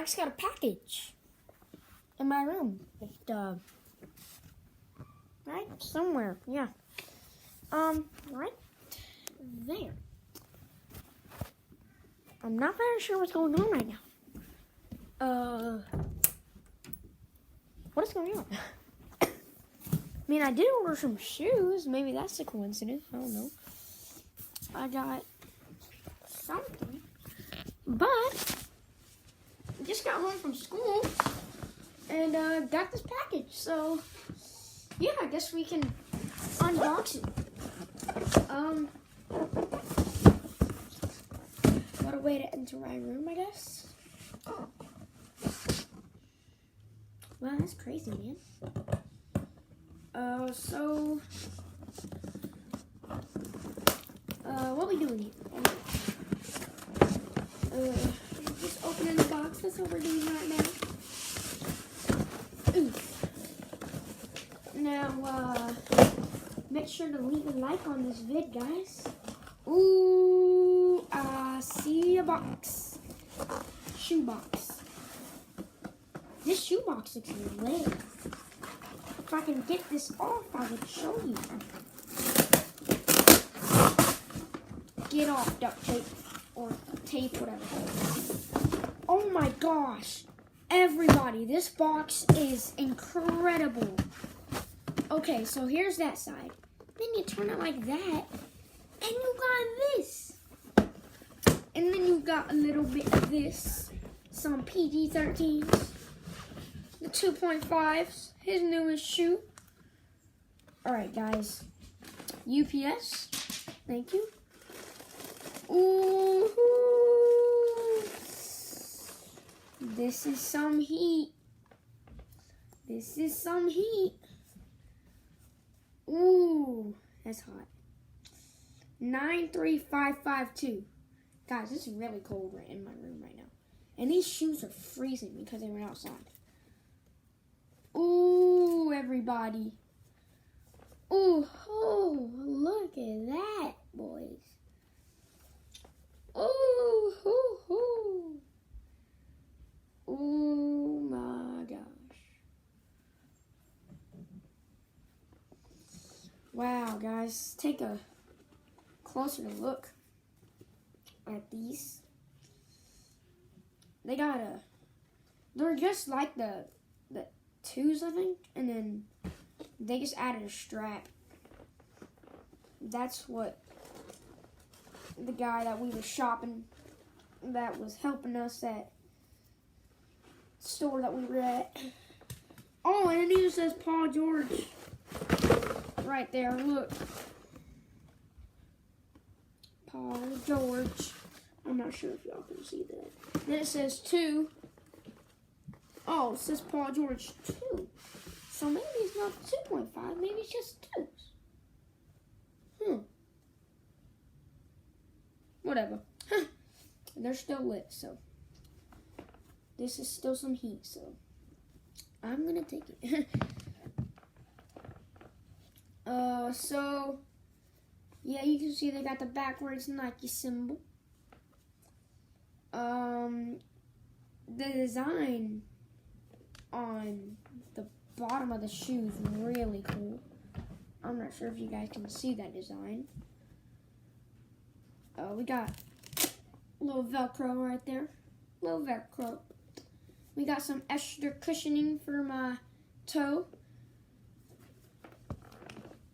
I just got a package in my room. Right somewhere, yeah. Right there. I'm not very sure what's going on right now. What is going on? I mean, I did order some shoes. Maybe that's a coincidence. I don't know. I got something. But I just got home from school and got this package. So, yeah, I guess we can unbox it. What a way to enter my room, I guess. Wow, that's crazy, man. What we doing here? Just opening the box. That's what we're doing right now. Ooh. Now, make sure to leave a like on this vid, guys. Ooh, I see a box. Shoe box. This shoe box looks lit. If I can get this off, I would show you. Get off, duct tape. Or tape, whatever. Oh my gosh. Everybody, this box is incredible. Okay, so here's that side. Then you turn it like that. And you got this. And then you got a little bit of this. Some PG-13s. The 2.5s. His newest shoe. Alright, guys. UPS. Thank you. Ooh. This is some heat. This is some heat. Ooh. That's hot. 93552. Guys, it's really cold right in my room right now. And these shoes are freezing because they went outside. Ooh, everybody. Ooh, oh, look at that, boys. Ooh, hoo, hoo. Oh my gosh. Wow, guys, take a closer look at these. They're just like the twos, I think, and then they just added a strap. That's what the guy that we were shopping, that was helping us at the store that we were at. Oh, and it even says Paul George right there, look. Paul George. I'm not sure if y'all can see that. Then it says 2. Oh, it says Paul George 2. So maybe it's not 2.5. Maybe it's just 2s. Whatever. They're still lit, so. This is still some heat, so. I'm going to take it. So. Yeah, you can see they got the backwards Nike symbol. The design on the bottom of the shoe is really cool. I'm not sure if you guys can see that design. We got a little Velcro right there. Little Velcro. We got some extra cushioning for my toe.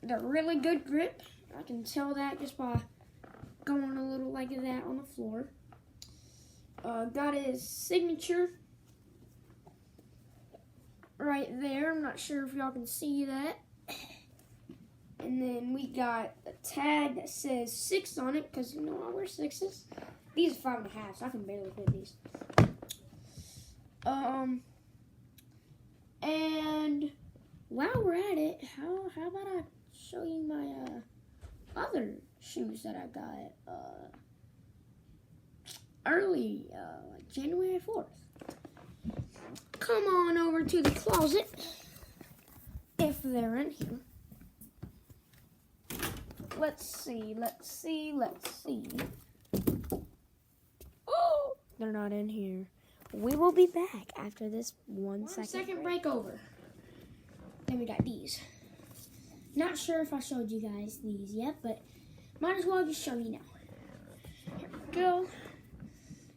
They're really good grip. I can tell that just by going a little like that on the floor. Got his signature right there. I'm not sure if y'all can see that. And then we got a tag that says 6 on it, because you know I wear 6s. These are 5.5, so I can barely fit these. And while we're at it, how about I show you my other shoes that I got early, like January 4th. Come on over to the closet, if they're in here. Let's see. Oh, they're not in here. we will be back after this 1 second break over. Then we got these. Not sure if I showed you guys these yet, but might as well just show you now. Here we go.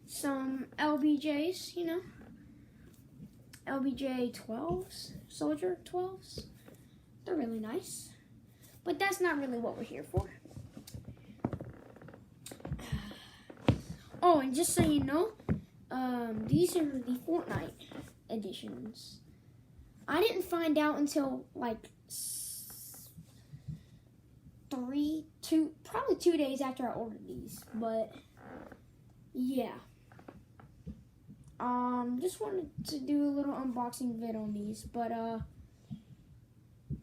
Some LBJs, you know. LBJ 12s, Soldier 12s. They're really nice. But that's not really what we're here for. Oh, and just so you know, these are the Fortnite editions. I didn't find out until like probably 2 days after I ordered these. But yeah. Just wanted to do a little unboxing vid on these, but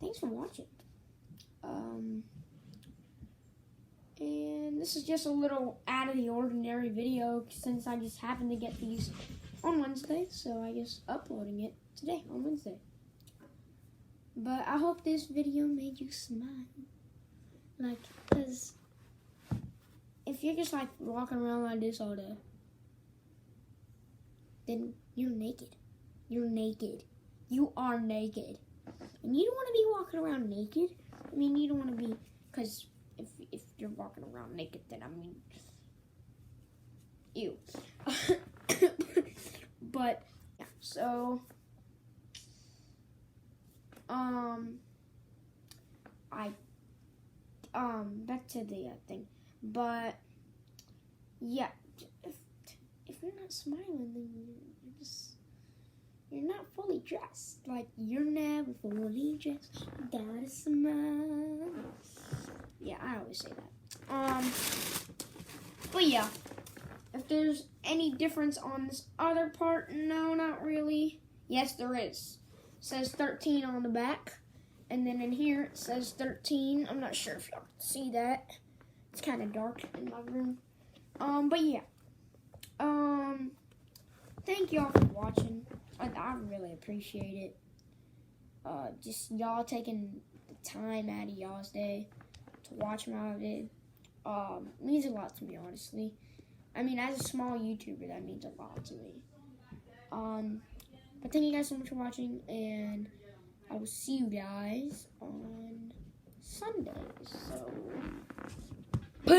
thanks for watching. And this is just a little out of the ordinary video since I just happened to get these on Wednesday, so I just uploading it today on Wednesday. But I hope this video made you smile, like, cause if you're just like walking around like this all day, then you're naked. You're naked. You are naked. And you don't want to be walking around naked. I mean, you don't want to be, because if you're walking around naked, then I mean, ew. But, yeah, so, back to the thing. But, yeah. If you're not smiling, then you're not fully dressed. Like, you're never fully dressed. You gotta smile. Yeah, I always say that. But yeah, if there's any difference on this other part, no, not really. Yes, there is. It says 13 on the back. And then in here, it says 13. I'm not sure if y'all can see that. It's kind of dark in my room. But yeah. Thank y'all for watching. I really appreciate it. Just y'all taking the time out of y'all's day to watch my vid. Means a lot to me, honestly. I mean, as a small YouTuber, that means a lot to me. But thank you guys so much for watching, and I will see you guys on Sunday. So, peace.